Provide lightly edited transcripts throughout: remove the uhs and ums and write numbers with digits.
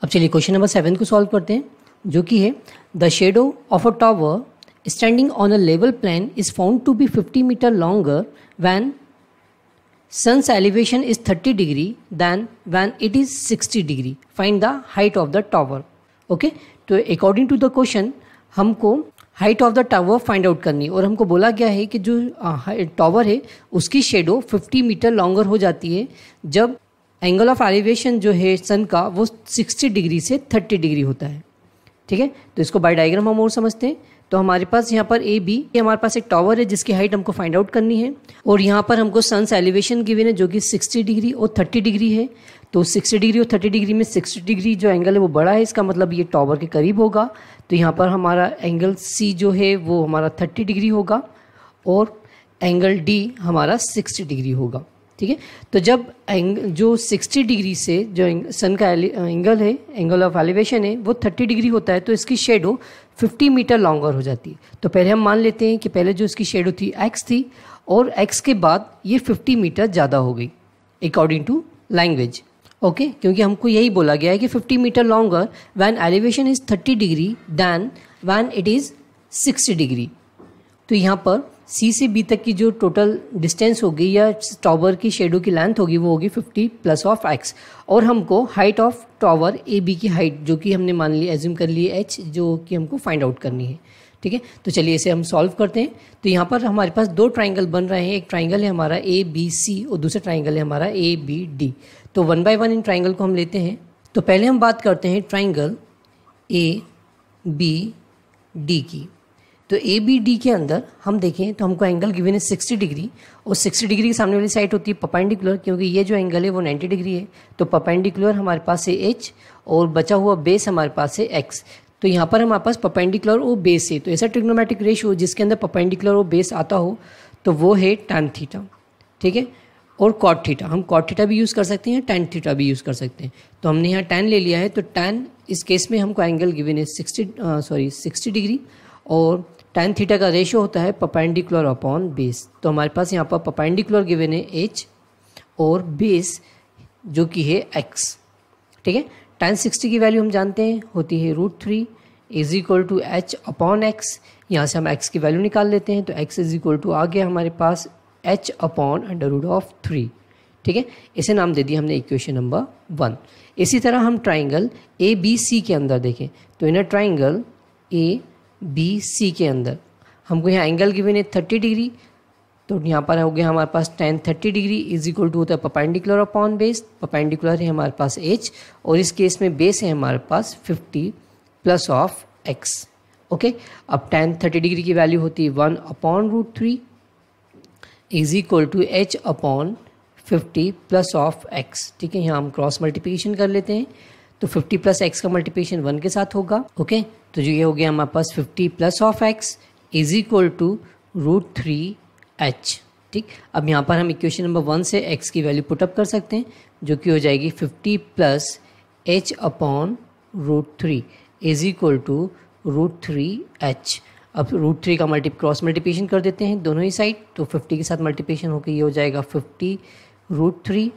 अब चलिए question number 7 को सॉल्व करते हैं, जो कि है the shadow of a tower standing on a level plane is found to be 50 metre longer when sun's elevation is 30 degree than when it is 60 degree. Find the height of the tower. Okay, तो according to the question हमको height of the tower find out करनी है और हमको बोला गया है कि जो टावर है उसकी शेडो 50 मीटर लॉन्गर हो जाती है जब एंगल ऑफ एलिवेशन जो है सन का वो 60 डिग्री से 30 डिग्री होता है। ठीक है, तो इसको बाय डायग्राम हम और समझते हैं। तो हमारे पास यहाँ पर ए बी हमारे पास एक टावर है जिसकी हाइट हमको फाइंड आउट करनी है और यहाँ पर हमको सन्स एलिवेशन गिवन है जो कि 60 डिग्री और 30 डिग्री है। तो 60 डिग्री और 30 डिग्री में 60 डिग्री जो एंगल है वो बड़ा है, इसका मतलब ये टावर के करीब होगा। तो यहाँ पर हमारा एंगल सी जो है वो हमारा 30 डिग्री होगा और एंगल डी हमारा 60 डिग्री होगा। ठीक है, तो जब जो 60 डिग्री से जो सन का एंगल है, एंगल ऑफ एलिवेशन है, वो 30 डिग्री होता है तो इसकी शेडो 50 मीटर लॉन्गर हो जाती है। तो पहले हम मान लेते हैं कि पहले जो इसकी शेडो थी एक्स थी और एक्स के बाद ये 50 मीटर ज़्यादा हो गई अकॉर्डिंग टू लैंग्वेज। ओके, क्योंकि हमको यही बोला गया है कि 50 metre longer when elevation is 30 degree than when it is 60 degree. तो यहाँ पर सी से बी तक की जो टोटल डिस्टेंस होगी या टावर की शेडो की लेंथ होगी वो होगी 50 प्लस ऑफ एक्स और हमको height of tower A B की हाइट जो कि हमने मान ली एज्यूम कर ली एच जो कि हमको फाइंड आउट करनी है। ठीक है, तो चलिए इसे हम सॉल्व करते हैं। तो यहाँ पर हमारे पास दो ट्राइंगल बन रहे हैं, एक ट्राइंगल है हमारा ए बी सी और दूसरा ट्राइंगल है हमारा ए बी डी। तो 1 बाय 1 इन ट्राइंगल को हम लेते हैं। तो पहले हम बात करते हैं ट्राइंगल ए बी डी की। तो ए बी डी के अंदर हम देखें तो हमको एंगल गिवन है 60 डिग्री और 60 डिग्री की सामने वाली साइड होती है परपेंडिकुलर, क्योंकि ये जो एंगल है वो 90 डिग्री है। तो परपेंडिकुलर हमारे पास है एच और बचा हुआ बेस हमारे पास है एक्स। तो यहाँ पर हमारे पास परपेंडिकुलर और बेस है, तो ऐसा ट्रिग्नोमेट्रिक रेशियो जिसके अंदर परपेंडिकुलर और बेस आता हो तो वो है tan थीटा। ठीक है, और कॉट थीटा, हम कॉट थीटा भी यूज़ कर सकते हैं, tan थीटा भी यूज़ कर सकते हैं। तो हमने यहाँ tan ले लिया है, तो tan इस केस में हमको एंगल गिवन है 60 डिग्री और tan थीटा का रेशियो होता है परपेंडिकुलर अपॉन बेस। तो हमारे पास यहाँ पर परपेंडिकुलर गिवन है एच और बेस जो कि है एक्स। ठीक है, tan 60 की वैल्यू हम जानते हैं होती है √3 is equal to H upon X. यहाँ से हम एक्स की वैल्यू निकाल लेते हैं तो एक्स इज इक्वल टू आ गया हमारे पास एच अपॉन √3। ठीक है, इसे नाम दे दिया हमने इक्वेशन नंबर 1। इसी तरह हम ट्राइंगल ए बी सी के अंदर देखें तो इन ट्राइंगल ए बी सी के अंदर हमको यहाँ एंगल गिवन है 30 डिग्री। तो यहाँ पर हो गया हमारे पास tan 30 degree is equal to होता है परपेंडिकुलर अपॉन बेस। परपेंडिकुलर है हमारे पास h और इस केस में बेस है हमारे पास 50 प्लस ऑफ x। ओके, अब tan 30 डिग्री की वैल्यू होती है 1 upon √3 is equal to h upon 50 plus of x। ठीक है, यहाँ हम क्रॉस मल्टीप्लिकेशन कर लेते हैं तो 50 प्लस x का मल्टीप्लिकेशन 1 के साथ होगा। ओके, तो जो ये हो गया हमारे पास 50 plus of x is equal to √3h। ठीक, अब यहाँ पर हम इक्वेशन नंबर 1 से x की वैल्यू पुटअप कर सकते हैं जो कि हो जाएगी 50 plus h upon √3 is equal to √3h। अब √3 का क्रॉस मल्टीप्लिकेशन कर देते हैं दोनों ही साइड, तो 50 के साथ मल्टीप्लिकेशन होकर ये हो जाएगा 50 √3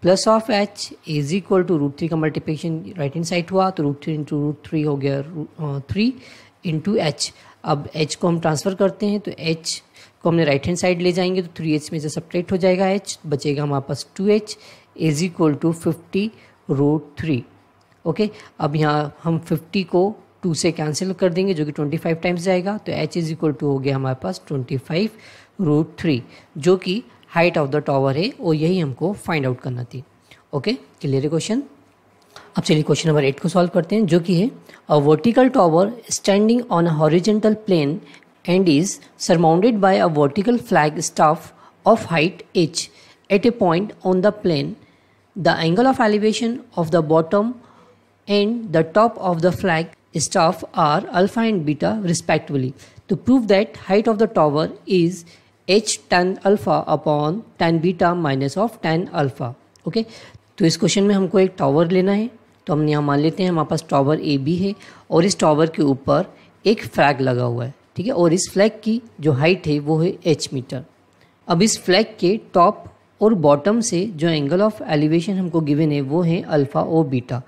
plus of h is equal to √3 का मल्टीप्लिकेशन राइट हैंड साइड हुआ तो √3 इंटू √3 हो गया 3 इंटू h। अब h को हम ट्रांसफ़र करते हैं तो h को हमने राइट हैंड साइड ले जाएंगे तो 3h में से सब्ट्रैक्ट हो जाएगा h, बचेगा हमारे पास 2h is equal to 50 √3। Okay, अब यहाँ हम 50 को 2 से कैंसिल कर देंगे जो कि 25 टाइम्स जाएगा तो h इज इक्वल टू हो गया हमारे पास 25 √3 जो कि हाइट ऑफ द टावर है और यही हमको फाइंड आउट करना थी। ओके, क्लियर है क्वेश्चन। अब चलिए क्वेश्चन नंबर 8 को सॉल्व करते हैं, जो कि है a vertical tower standing on a horizontal plane and is surmounted by a vertical flag staff of height h at a point on the plane. The angle of elevation of the bottom and the top of the flag staff are alpha and beta respectively. To prove that height of the tower is h tan alpha upon tan beta minus of tan alpha. Okay, तो इस question में हमको एक tower लेना है तो हम यहाँ मान लेते हैं हमारे पास टावर ए बी है और इस टावर के ऊपर एक फ्लैग लगा हुआ है। ठीक है, और इस फ्लैग की जो हाइट है वो है h मीटर। अब इस फ्लैग के टॉप और बॉटम से जो एंगल ऑफ एलिवेशन हमको गिवन है वो है अल्फ़ा और बीटा।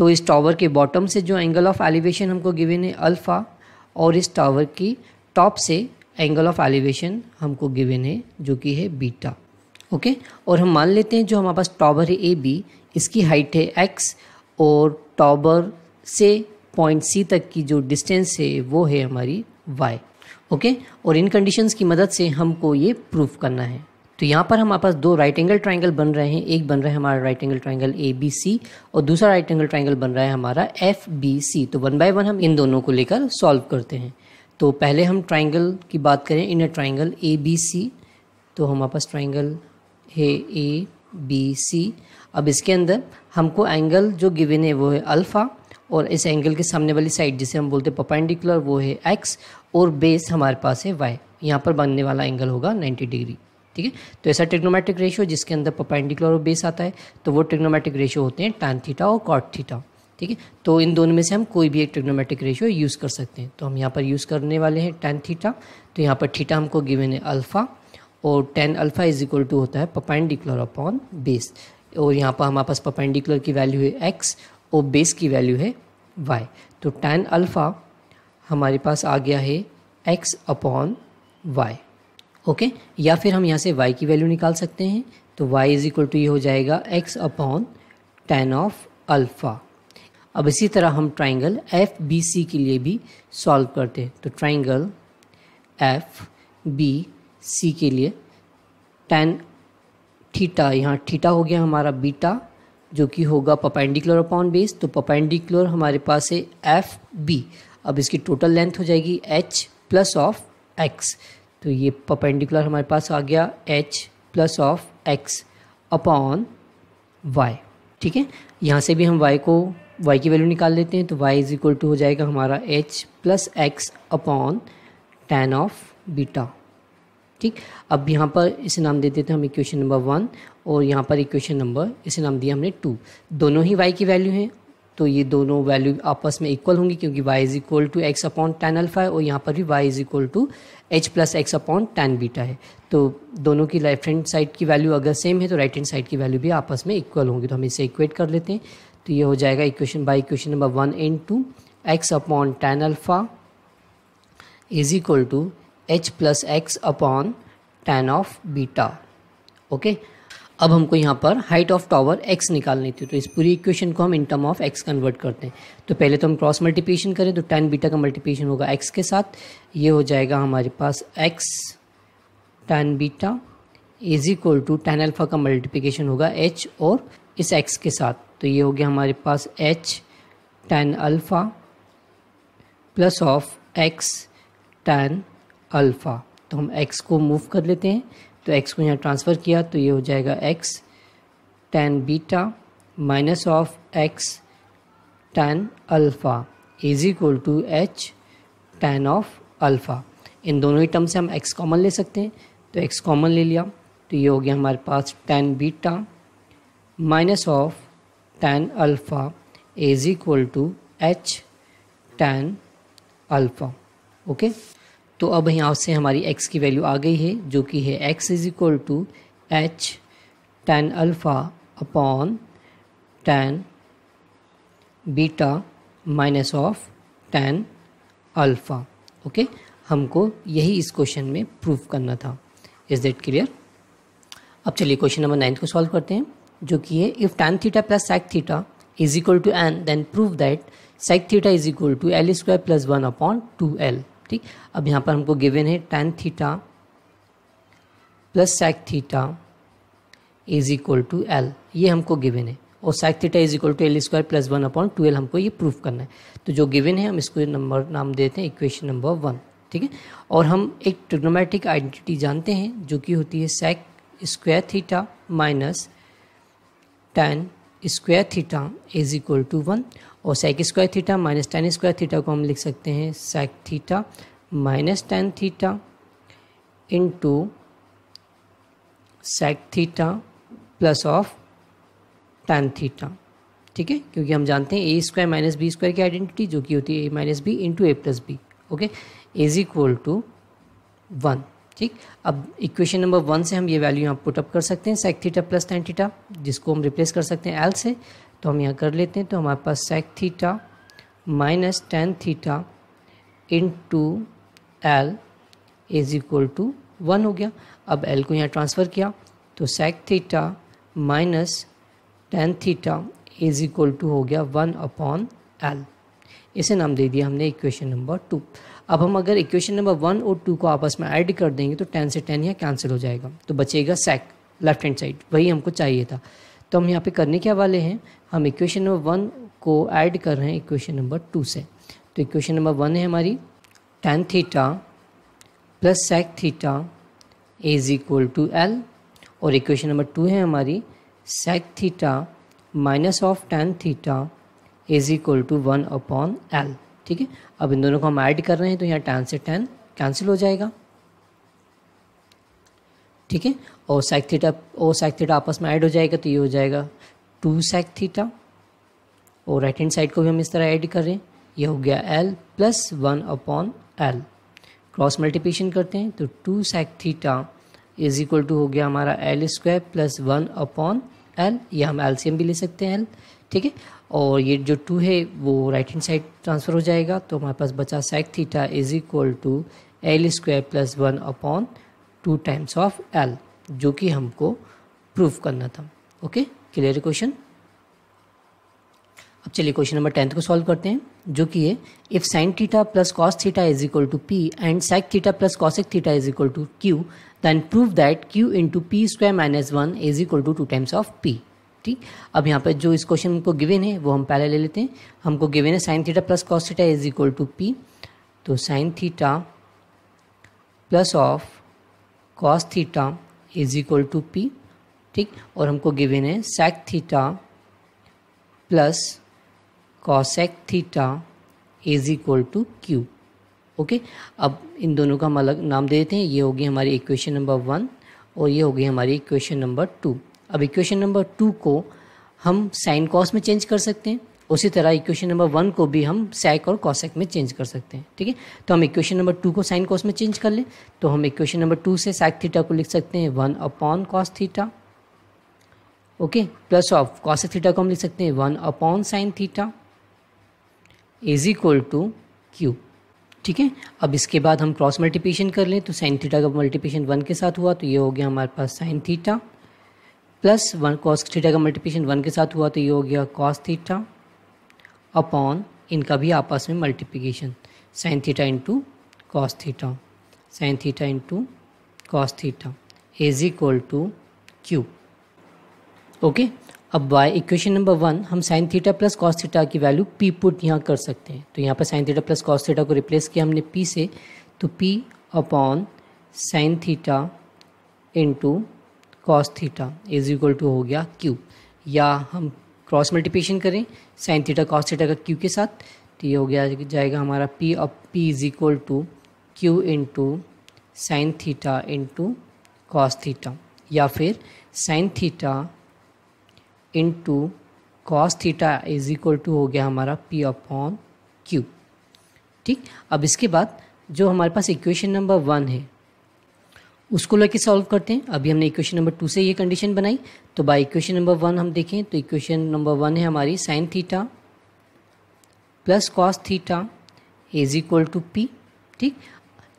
तो इस टावर के बॉटम से जो एंगल ऑफ एलिवेशन हमको गिवन है अल्फ़ा, और इस टावर की टॉप से एंगल ऑफ एलिवेशन हमको गिवन है जो कि है बीटा। ओके, और हम मान लेते हैं जो हमारे पास टावर है ए बी, इसकी हाइट है x और टावर से पॉइंट सी तक की जो डिस्टेंस है वो है हमारी y। ओके, और इन कंडीशंस की मदद से हमको ये प्रूफ करना है। तो यहाँ पर हमारे पास दो राइट एंगल ट्राइंगल बन रहे हैं, एक बन रहा है हमारा right angle triangle A B C और दूसरा राइट एंगल ट्राइंगल बन रहा है हमारा एफ बी सी। तो वन बाय वन हम इन दोनों को लेकर सॉल्व करते हैं। तो पहले हम ट्राइंगल की बात करें, inner triangle A B C. तो हमारे पास ट्राइंगल है ए बी सी। अब इसके अंदर हमको एंगल जो गिवन है वो है अल्फ़ा, और इस एंगल के सामने वाली साइड जिसे हम बोलते हैं परपेंडिकुलर वो है x, और बेस हमारे पास है y। यहाँ पर बनने वाला एंगल होगा 90 डिग्री। ठीक है, तो ऐसा ट्रिग्नोमेट्रिक रेशियो जिसके अंदर परपेंडिकुलर और बेस आता है, तो वो ट्रिग्नोमेट्रिक रेशियो होते हैं tan थीटा और cot थीटा। ठीक है, तो इन दोनों में से हम कोई भी एक ट्रिग्नोमेट्रिक रेशियो यूज़ कर सकते हैं। तो हम यहाँ पर यूज़ करने वाले हैं tan थीटा। तो यहाँ पर थीटा हमको गिवन है अल्फ़ा, और tan alpha is equal to होता है परपेंडिकुलर अपॉन बेस, और यहाँ पर हमारे पास परपेंडिकुलर की वैल्यू है x और बेस की वैल्यू है y। तो tan अल्फ़ा हमारे पास आ गया है x अपॉन y। ओके, या फिर हम यहाँ से y की वैल्यू निकाल सकते हैं। तो y इज इक्वल टू ये हो जाएगा x upon tan of alpha. अब इसी तरह हम ट्राइंगल एफ बी सी के लिए भी सॉल्व करते हैं। तो ट्राइंगल एफ बी सी के लिए tan थीटा, यहाँ थीटा हो गया हमारा बीटा जो कि होगा परपेंडिकुलर अपॉन बेस। तो परपेंडिकुलर हमारे पास है एफ बी। अब इसकी टोटल लेंथ हो जाएगी h प्लस ऑफ x। तो ये परपेंडिकुलर हमारे पास आ गया h plus of x upon y। ठीक है, यहाँ से भी हम y की वैल्यू निकाल लेते हैं। तो y इज इक्वल टू हो जाएगा हमारा h plus x upon tan of beta. ठीक, अब यहाँ पर इसे नाम दे देते हैं हम इक्वेशन नंबर 1, और यहाँ पर इक्वेशन नंबर इसे नाम दिया हमने 2। दोनों ही y की वैल्यू हैं, तो ये दोनों वैल्यू आपस में इक्वल होंगी क्योंकि y is equal to x upon tan alpha है, और यहाँ पर भी y is equal to h plus x upon tan beta है। तो दोनों की लेफ्ट हैंड साइड की वैल्यू अगर सेम है तो राइट हैंड साइड की वैल्यू भी आपस में इक्वल होंगी। तो हम इसे इक्वेट कर लेते हैं। तो ये हो जाएगा equation by equation number 1 into x upon tan alpha is equal to h plus x upon tan of beta. Okay, अब हमको यहाँ पर हाइट ऑफ टावर x निकालनी थी। तो इस पूरी इक्वेशन को हम in term of x convert करते हैं। तो पहले तो हम क्रॉस मल्टीप्लिकेशन करें, तो tan बीटा का मल्टीप्लिकेशन होगा x के साथ। ये हो जाएगा हमारे पास x tan beta is equal to tan alpha का मल्टीप्लिकेशन होगा h और इस x के साथ। तो ये हो गया हमारे पास h tan alpha plus of x tan alpha. तो हम x को मूव कर लेते हैं, तो x को यहाँ ट्रांसफ़र किया तो ये हो जाएगा x tan beta minus of x tan alpha is equal to h tan of alpha. इन दोनों ही टर्म से हम x कॉमन ले सकते हैं, तो x कॉमन ले लिया तो ये हो गया हमारे पास tan beta minus of tan alpha is equal to h tan alpha. Okay, तो अब यहाँ से हमारी x की वैल्यू आ गई है जो कि है x is equal to h tan alpha upon tan beta minus of tan alpha. Okay, हमको यही इस क्वेश्चन में प्रूफ करना था। Is that clear? अब चलिए क्वेश्चन नंबर 9 को सॉल्व करते हैं जो कि है if tan theta plus sec theta is equal to n then prove that sec theta is equal to l square plus 1 upon 2l। ठीक, अब यहाँ पर हमको गिवन है tan theta plus sec theta is equal to l, ये हमको given है, और sec theta is equal to l square plus 1 upon 2l हमको ये प्रूफ करना है। तो जो गिवन है हम इसको नंबर नाम देते हैं इक्वेशन नंबर 1। ठीक है, और हम एक ट्रिग्नोमेट्रिक आइडेंटिटी जानते हैं जो कि होती है sec square theta minus tan square theta is equal to 1, और sec square theta minus tan square theta को हम लिख सकते हैं sec theta minus tan theta into sec theta plus of tan theta. ठीक है, क्योंकि हम जानते हैं a square minus B square की आइडेंटिटी जो कि होती है a minus B into A plus B. Okay, is equal to 1। ठीक, अब इक्वेशन नंबर 1 से हम ये वैल्यू यहाँ पुटअप कर सकते हैं sec theta plus tan theta, जिसको हम रिप्लेस कर सकते हैं l से। तो हम यहाँ कर लेते हैं। तो हमारे पास sec theta minus tan theta into L is equal to 1 हो गया। अब एल को यहाँ ट्रांसफ़र किया तो sec theta minus tan theta is equal to हो गया 1 अपॉन एल। इसे नाम दे दिया हमने इक्वेशन नंबर 2। अब हम अगर इक्वेशन नंबर 1 और 2 को आपस में ऐड कर देंगे तो 10 से 10 यहाँ कैंसिल हो जाएगा, तो बचेगा सेक लेफ्ट हैंड साइड, वही हमको चाहिए था। तो हम यहाँ पे करने क्या वाले हैं, हम इक्वेशन नंबर 1 को ऐड कर रहे हैं इक्वेशन नंबर 2 से। तो इक्वेशन नंबर 1 है हमारी tan theta plus sec theta is equal to L, और इक्वेशन नंबर 2 है हमारी sec theta minus of tan theta is equal to 1 upon L. ठीक है, अब इन दोनों को हम ऐड कर रहे हैं तो यहाँ 10 से 10 कैंसिल हो जाएगा। ठीक है, और सेक थीटा आपस में ऐड हो जाएगा तो ये हो जाएगा 2 सेक थीटा, और राइट हैंड साइड को भी हम इस तरह ऐड कर रहे हैं, ये हो गया L plus 1 upon L. Cross multiplication करते हैं तो 2 sec theta is equal to हो गया हमारा L square plus 1 upon L, ये हम एलसीएम भी ले सकते हैं एल। ठीक है, और ये जो 2 है वो राइट हैंड साइड ट्रांसफ़र हो जाएगा, तो हमारे पास बचा sec theta is equal to L square plus 1 upon 2 times of L, जो कि हमको प्रूफ करना था। Okay, clear question. अब चलिए क्वेश्चन नंबर 10 को सॉल्व करते हैं, जो कि है if sine theta plus cos theta is equal to P and sec theta plus cosec theta is equal to Q, then prove that Q into P square minus 1 is equal to 2 times of P. ठीक, अब यहाँ पर जो इस question को given है वो हम पहले ले लेते हैं। हमको गिवन है sine theta plus cos theta is equal to P, तो sine theta plus of cos theta is equal to P. ठीक, और हमको गिवन है sec theta plus cosec theta is equal to Q. Okay, अब इन दोनों का हम अलग नाम दे देते हैं, ये होगी हमारी इक्वेशन नंबर 1 और ये होगी हमारी इक्वेशन नंबर 2। अब इक्वेशन नंबर 2 को हम साइन कॉस में चेंज कर सकते हैं, उसी तरह इक्वेशन नंबर 1 को भी हम सेक और कॉसेक में चेंज कर सकते हैं। ठीक है, तो हम इक्वेशन नंबर 2 को साइन कॉस में चेंज कर लें, तो हम इक्वेशन नंबर 2 से सेक थीटा को लिख सकते हैं 1 upon cos theta. Okay, plus of cosec theta को हम लिख सकते हैं 1 upon sine theta is equal to Q. ठीक है, अब इसके बाद हम क्रॉस मल्टीप्लिकेशन कर लें, तो साइन थीटा का मल्टीप्लिकेशन 1 के साथ हुआ तो ये हो गया हमारे पास sine theta, plus 1 cos theta का मल्टीप्लिकेशन 1 के साथ हुआ तो ये हो गया कॉस थीटा, अपॉन इनका भी आपस में multiplication sine theta into cos theta, sine theta into cos theta is equal to Q. Okay, अब बाय इक्वेशन नंबर 1 हम sine theta plus cos theta की वैल्यू पी पुट यहाँ कर सकते हैं। तो यहाँ पर sine theta plus cos theta को रिप्लेस किया हमने पी से, तो P upon sine theta into cos theta is equal to हो गया क्यू, या हम क्रॉस मल्टीप्लिकेशन करें साइन थीटा कॉस थीटा का क्यू के साथ, तो ये हो गया जाएगा हमारा पी, अब P is equal to Q into sine theta into cos theta, या फिर sine theta into cos theta is equal to हो गया हमारा पी अपॉन क्यू। ठीक, अब इसके बाद जो हमारे पास इक्वेशन नंबर 1 है उसको लेके सॉल्व करते हैं। अभी हमने इक्वेशन नंबर 2 से ये कंडीशन बनाई, तो बाय इक्वेशन नंबर 1 हम देखें तो इक्वेशन नंबर 1 है हमारी sine theta plus cos theta is equal to P. ठीक,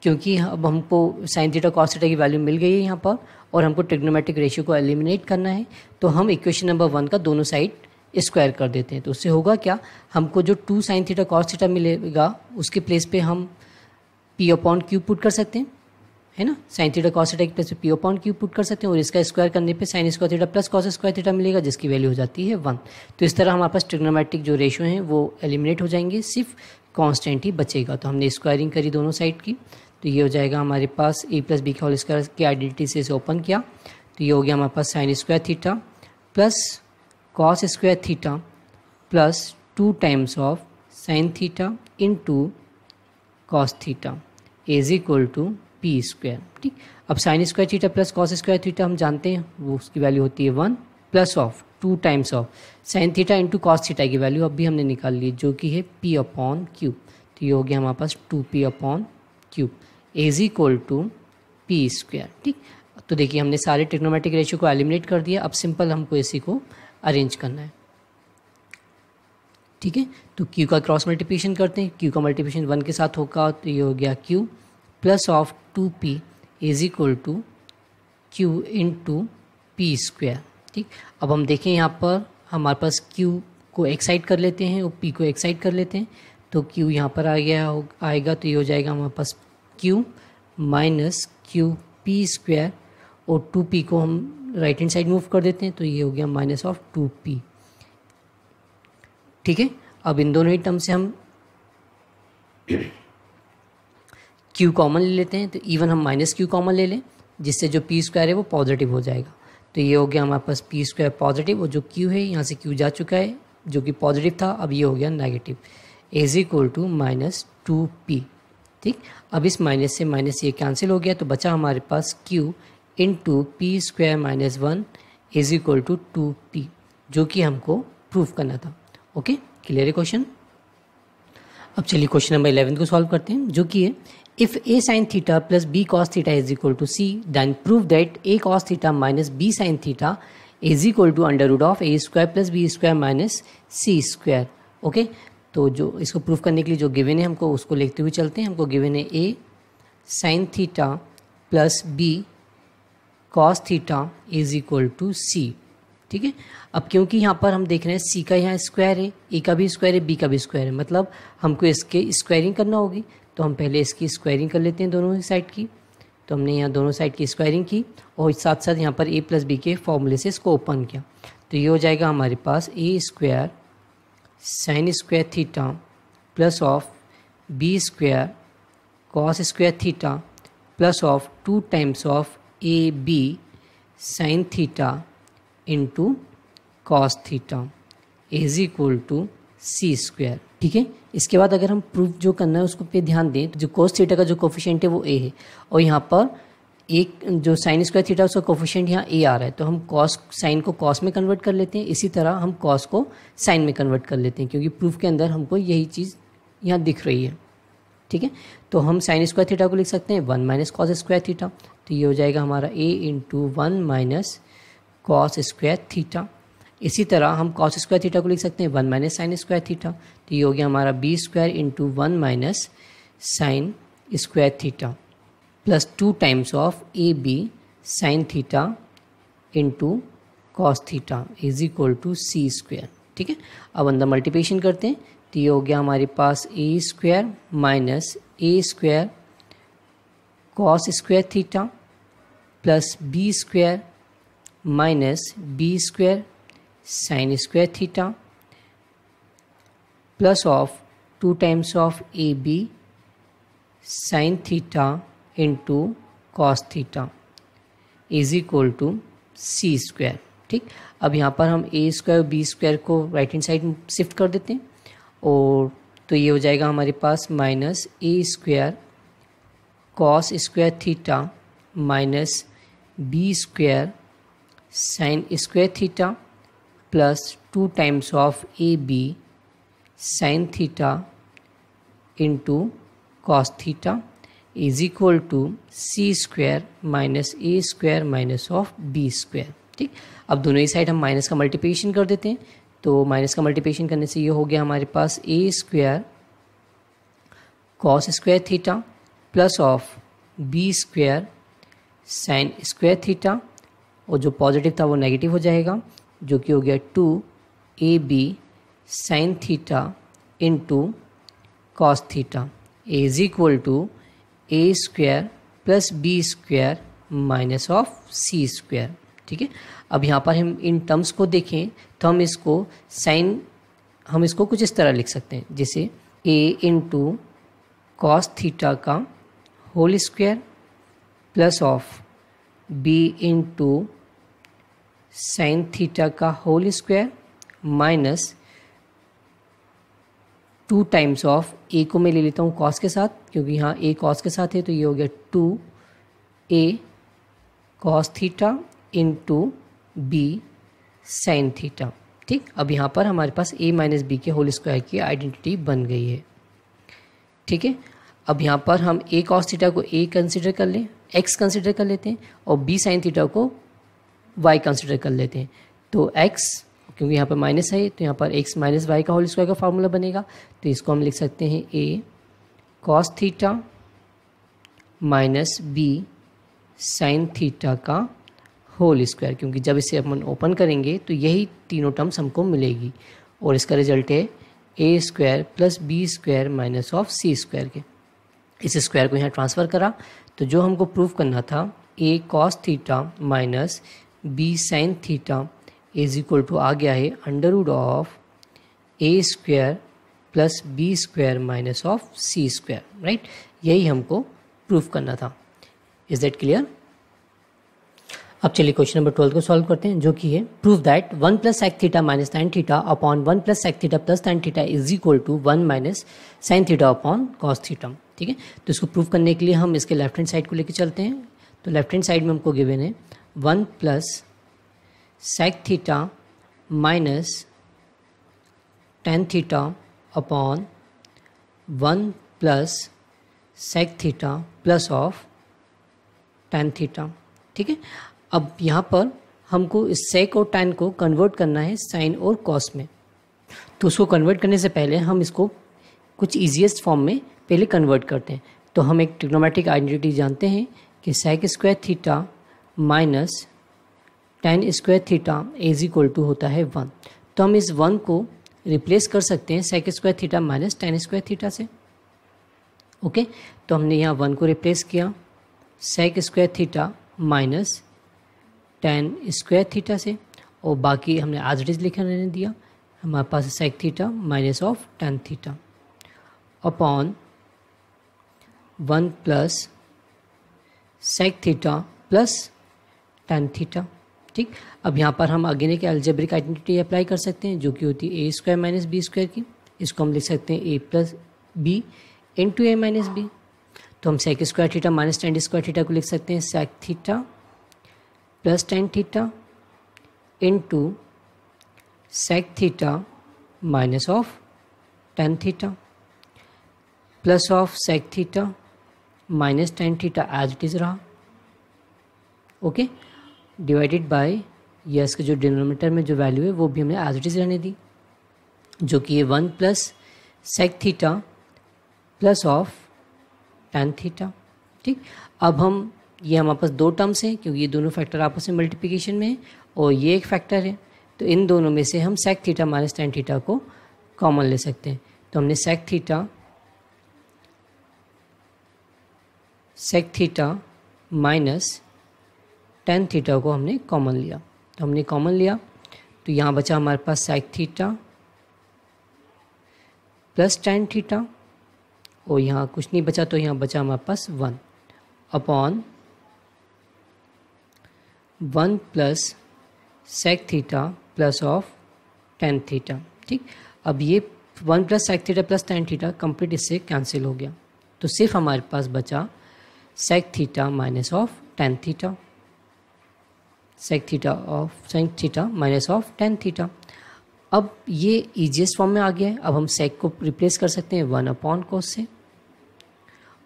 क्योंकि अब हमको साइन थीटा कॉस थीटा की वैल्यू मिल गई है यहाँ पर और हमको ट्रिग्नोमेट्रिक रेशियो को एलिमिनेट करना है, तो हम इक्वेशन नंबर 1 का दोनों साइड स्क्वायर कर देते हैं। तो उससे होगा क्या, हमको जो 2 साइन थीटा कॉस थीटा मिलेगा उसके प्लेस पे हम पी अपॉन क्यू पुट कर सकते हैं, है ना। साइन थीटा कॉस थीटा की प्लेस पे पी अपॉन क्यू पुट कर सकते हैं और इसका स्क्वायर करने पे sign square theta plus cos square theta मिलेगा, जिसकी वैल्यू हो जाती है 1। तो इस तरह हमारे पास ट्रिग्नोमेट्रिक जो रेशियो हैं वो एलिमिनेट हो जाएंगे, सिर्फ कॉन्स्टेंट ही बचेगा। तो हमने स्क्वायरिंग करी दोनों साइड की, तो ये हो जाएगा हमारे पास ए प्लस बी का होल स्क्वायर की आइडेंटिटी से इसे ओपन किया, तो ये हो गया हमारे पास sine square theta plus cos square theta plus 2 times of sine theta into cos theta is equal to P square. ठीक, अब sine square theta plus cos square theta हम जानते हैं वो उसकी वैल्यू होती है 1 plus of 2 times of sine theta into cos theta की वैल्यू अब भी हमने निकाल ली जो कि है पी अपॉन क्यूब। तो ये हो गया हमारे पास 2p upon cube is equal to P square. ठीक, तो देखिए हमने सारे ट्रिग्नोमेट्रिक रेशियो को एलिमिनेट कर दिया। अब सिंपल हमको इसी को अरेंज करना है। ठीक है। तो q का क्रॉस मल्टीप्लिकेशन करते हैं, q का मल्टीप्लिकेशन 1 के साथ होगा तो ये हो गया q plus of 2p is equal to q into P square. ठीक, अब हम देखें यहाँ पर हमारे पास q को एक साइड कर लेते हैं और p को एक साइड कर लेते हैं, तो q यहाँ पर आ गया आएगा तो ये हो जाएगा हमारे पास q minus Q P square और 2p को हम राइट हैंड साइड मूव कर देते हैं तो ये हो गया माइनस ऑफ 2p। ठीक है, अब इन दोनों ही टर्म से हम q कॉमन ले लेते हैं, तो इवन हम माइनस q कॉमन ले लें जिससे जो p स्क्वायर है वो पॉजिटिव हो जाएगा। तो ये हो गया हमारे पास p स्क्वायर पॉजिटिव और जो q है यहाँ से q जा चुका है जो कि पॉजिटिव था, अब ये हो गया negative is equal to minus 2p। ठीक, अब इस माइनस से माइनस ये कैंसिल हो गया तो बचा हमारे पास q into P square minus 1 is equal to 2p जो कि हमको प्रूव करना था। ओके, क्लियर है क्वेश्चन। अब चलिए क्वेश्चन नंबर 11 को सॉल्व करते हैं जो कि है if a sin theta plus b cos theta is equal to c then prove that a cos theta minus b sin theta is equal to under root of a square plus b square minus c square. Okay, तो जो इसको prove करने के लिए जो given है हमको उसको लिखते हुए चलते हैं। हमको गिवन है a sin theta plus b cos theta is equal to c। ठीक है, अब क्योंकि यहाँ पर हम देख रहे हैं c का यहाँ स्क्वायर है, a का भी स्क्वायर है, b का भी स्क्वायर है, मतलब हमको इसके स्क्वायरिंग करना होगी। तो हम पहले इसकी स्क्वायरिंग कर लेते हैं दोनों साइड की। तो हमने यहाँ दोनों साइड की स्क्वायरिंग की और साथ साथ यहाँ पर a प्लस बी के फॉर्मूले से इसको ओपन किया तो ये हो जाएगा हमारे पास a square sine square theta plus of b square cos square theta plus of 2 times of a b sine theta into cos theta is equal to c square. ठीक है, इसके बाद अगर हम प्रूफ जो करना है उसको पे ध्यान दें तो जो cos थीटा का जो कोफिशिएंट है वो a है और यहाँ पर एक जो साइन स्क्वायर थीटा उसका कोफिशिएंट यहाँ a आ रहा है तो हम cos साइन को cos में कन्वर्ट कर लेते हैं, इसी तरह हम cos को साइन में कन्वर्ट कर लेते हैं क्योंकि प्रूफ के अंदर हमको यही चीज़ यहाँ दिख रही है। ठीक है, तो हम साइन स्क्वायर थीटा को लिख सकते हैं 1 माइनस कॉस स्क्वायर थीटा, तो ये हो जाएगा हमारा a into 1 minus cos square theta. इसी तरह हम कॉस स्क्वायर थीटा को लिख सकते हैं 1 माइनस साइन स्क्वायर थीटा, तो ये हो गया हमारा b square into 1 minus sine square theta plus 2 times of A B sine theta into cos theta is equal to c square. ठीक है, अब अंदर मल्टीप्लिकेशन करते हैं तो ये हो गया हमारे पास a square minus a square cos square theta plus b square minus b square sine square theta plus of 2 times of A B sine theta into cos theta is equal to c square. ठीक, अब यहाँ पर हम a square b square को right hand side shift कर देते हैं और तो ये हो जाएगा हमारे पास minus a square cos square theta minus b square sine square theta plus 2 times of A B sine theta into cos theta is equal to c square minus a square minus of b square. ठीक, अब दोनों ही side हम minus का multiplication कर देते हैं तो माइनस का मल्टीप्लिकेशन करने से ये हो गया हमारे पास a square cos square theta plus of b square sine square theta और जो पॉजिटिव था वो नेगेटिव हो जाएगा जो कि हो गया 2ab sine theta into cos theta is equal to a square plus b square minus of c square. ठीक है, अब यहाँ पर हम इन टर्म्स को देखें तो हम इसको कुछ इस तरह लिख सकते हैं जैसे a इंटू कॉस थीटा का whole square plus of b into sine theta का whole square minus 2 times of a को मैं ले लेता हूँ कॉस के साथ क्योंकि यहाँ a कॉस के साथ है तो ये हो गया 2a cos theta into b sine theta. ठीक, अब यहाँ पर हमारे पास a माइनस बी के होल स्क्वायर की आइडेंटिटी बन गई है। ठीक है, अब यहाँ पर हम a कॉस थीटा को a कंसिडर कर लें, x कंसिडर कर लेते हैं और b साइन थीटा को y कंसिडर कर लेते हैं तो x क्योंकि यहाँ पर माइनस है तो यहाँ पर एक्स माइनस वाई का होल स्क्वायर का फार्मूला बनेगा, तो इसको हम लिख सकते हैं A cos theta minus B sine theta का होल स्क्वायर, क्योंकि जब इसे अपन ओपन करेंगे तो यही तीनों टर्म्स हमको मिलेगी और इसका रिजल्ट है A square plus B square minus of C square के। इस स्क्वायर को यहाँ ट्रांसफ़र करा तो जो हमको प्रूफ करना था A cos theta minus B sine theta is equal to आ गया है under root of A square plus B square minus of C square, right. यही हमको प्रूफ करना था। Is that clear? अब चलिए क्वेश्चन नंबर 12 को सॉल्व करते हैं, जो कि है proof that 1 plus sec theta minus tan theta upon 1 plus sec theta plus tan theta is equal to 1 minus sine theta upon cos theta. ठीक है, तो इसको प्रूफ करने के लिए हम इसके लेफ्ट हैंड साइड को लेकर चलते हैं। तो लेफ्ट हैंड साइड में हमको गिवन है 1 plus sec theta minus tan theta upon 1 plus sec theta plus of tan theta. ठीक है, अब यहाँ पर हमको इस सेक और टैन को कन्वर्ट करना है साइन और कॉस में। तो उसको कन्वर्ट करने से पहले हम इसको कुछ ईजीएस्ट फॉर्म में पहले कन्वर्ट करते हैं। तो हम एक ट्रिग्नोमेट्रिक आइडेंटिटी जानते हैं कि sec square theta minus tan square theta is equal to होता है 1। तो हम इस 1 को रिप्लेस कर सकते हैं sec square theta minus tan square theta से। ओके, तो हमने यहाँ 1 को रिप्लेस किया sec square theta minus tan square theta से, और बाकी हमने एज इट इज लिखा रहने दिया। हमारे पास sec theta minus of tan theta upon 1 plus sec theta plus tan theta. ठीक, अब यहाँ पर हम अगेन एक अलजेब्रिक आइडेंटिटी अप्लाई कर सकते हैं, जो कि होती है A square minus B square की। इसको हम लिख सकते हैं A plus B into A minus B. तो हम sec square theta minus tan square theta को लिख सकते हैं sec theta plus tan theta into sec theta minus of tan theta plus of sec theta minus tan theta as it is रहा। Okay, divided by yes के जो denominator में जो value है वो भी हमने एज इट इज़ रहने दी, जो कि ये 1 plus sec theta plus of tan theta. ठीक, अब हम ये हमारे पास दो टर्म्स हैं, क्योंकि ये दोनों फैक्टर आपस में मल्टीप्लिकेशन में है और ये एक फैक्टर है, तो इन दोनों में से हम sec theta minus tan theta को कॉमन ले सकते हैं। तो हमने sec theta minus tan theta को हमने कॉमन लिया। तो हमने कॉमन लिया तो यहाँ बचा हमारे पास sec theta plus tan theta, और यहाँ कुछ नहीं बचा तो यहाँ बचा हमारे पास 1 upon 1 plus sec theta plus of tan theta. ठीक, अब ये 1 plus sec theta plus tan theta complete इससे कैंसिल हो गया, तो सिर्फ हमारे पास बचा sec theta minus of tan theta, sec theta of sine theta minus of tan theta. अब ये ईजीएस्ट फॉर्म में आ गया है। अब हम सेक को रिप्लेस कर सकते हैं 1 अपॉन कॉस से,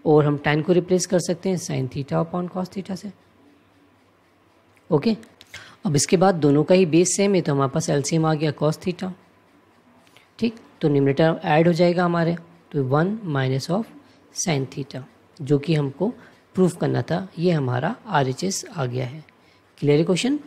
और हम टैन को रिप्लेस कर सकते हैं sign theta upon cos theta से। ओके, अब इसके बाद दोनों का ही बेस सेम है, तो हमारे पास एलसीएम आ गया कॉस थीटा। ठीक, तो न्यूमरेटर ऐड हो जाएगा हमारे, तो 1 माइनस ऑफ साइन थीटा, जो कि हमको प्रूफ करना था। ये हमारा RHS आ गया है। क्लियर है क्वेश्चन?